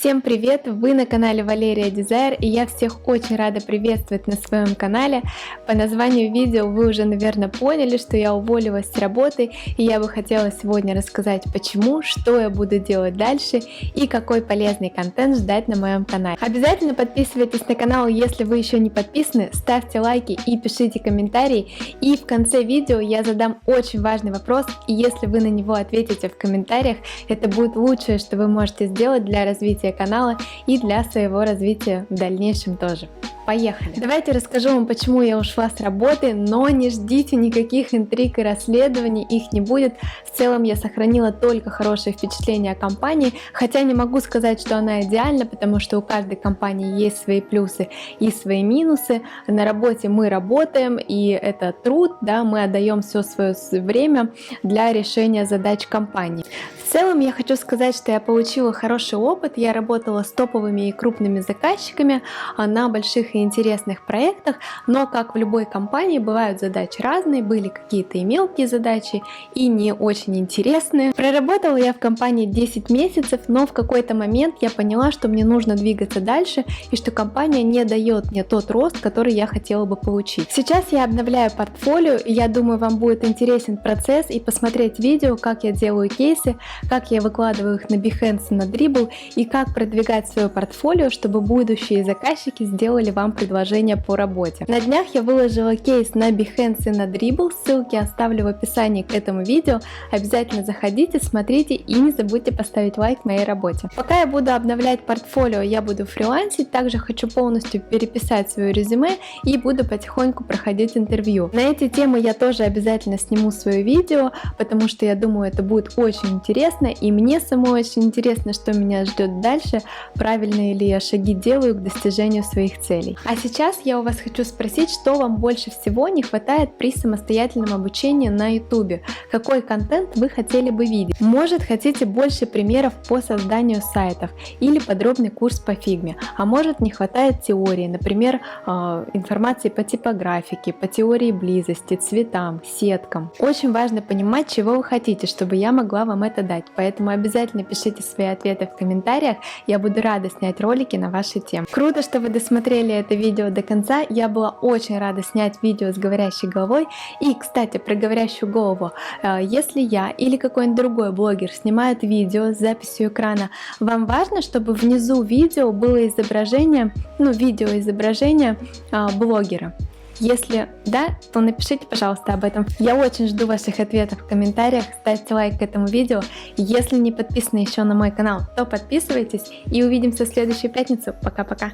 Всем привет! Вы на канале Валерия Дизайр, и я всех очень рада приветствовать на своем канале. По названию видео вы уже, наверное, поняли, что я уволилась с работы, и я бы хотела сегодня рассказать почему, что я буду делать дальше и какой полезный контент ждать на моем канале. Обязательно подписывайтесь на канал, если вы еще не подписаны, ставьте лайки и пишите комментарии. И в конце видео я задам очень важный вопрос, и если вы на него ответите в комментариях, это будет лучшее, что вы можете сделать для развития канала и для своего развития в дальнейшем тоже. Поехали! Давайте расскажу вам, почему я ушла с работы, но не ждите никаких интриг и расследований, их не будет. В целом я сохранила только хорошее впечатление о компании, хотя не могу сказать, что она идеальна, потому что у каждой компании есть свои плюсы и свои минусы. На работе мы работаем, и это труд, да, мы отдаем все свое время для решения задач компании. В целом я хочу сказать, что я получила хороший опыт, я работала с топовыми и крупными заказчиками на больших и интересных проектах, но как в любой компании бывают задачи разные, были какие-то и мелкие задачи, и не очень интересные. Проработала я в компании 10 месяцев, но в какой-то момент я поняла, что мне нужно двигаться дальше и что компания не дает мне тот рост, который я хотела бы получить. Сейчас я обновляю портфолио, и я думаю, вам будет интересен процесс и посмотреть видео, как я делаю кейсы, как я выкладываю их на Behance и на Dribbble, и как продвигать свое портфолио, чтобы будущие заказчики сделали вам предложение по работе. На днях я выложила кейс на Behance и на Dribbble, ссылки оставлю в описании к этому видео, обязательно заходите, смотрите и не забудьте поставить лайк моей работе. Пока я буду обновлять портфолио, я буду фрилансить, также хочу полностью переписать свое резюме и буду потихоньку проходить интервью. На эти темы я тоже обязательно сниму свое видео, потому что я думаю, это будет очень интересно, и мне самой очень интересно, что меня ждет дальше, правильные ли я шаги делаю к достижению своих целей. А сейчас я у вас хочу спросить, что вам больше всего не хватает при самостоятельном обучении на YouTube? Какой контент вы хотели бы видеть? Может, хотите больше примеров по созданию сайтов или подробный курс по фигме? А может, не хватает теории, например, информации по типографике, по теории близости, цветам, сеткам? Очень важно понимать, чего вы хотите, чтобы я могла вам это дать. Поэтому обязательно пишите свои ответы в комментариях, я буду рада снять ролики на ваши темы. Круто, что вы досмотрели это видео до конца, я была очень рада снять видео с говорящей головой. И, кстати, про говорящую голову, если я или какой-нибудь другой блогер снимает видео с записью экрана, вам важно, чтобы внизу видео было изображение, видеоизображение блогера? Если да, то напишите, пожалуйста, об этом. Я очень жду ваших ответов в комментариях, ставьте лайк к этому видео. Если не подписаны еще на мой канал, то подписывайтесь и увидимся в следующую пятницу. Пока-пока!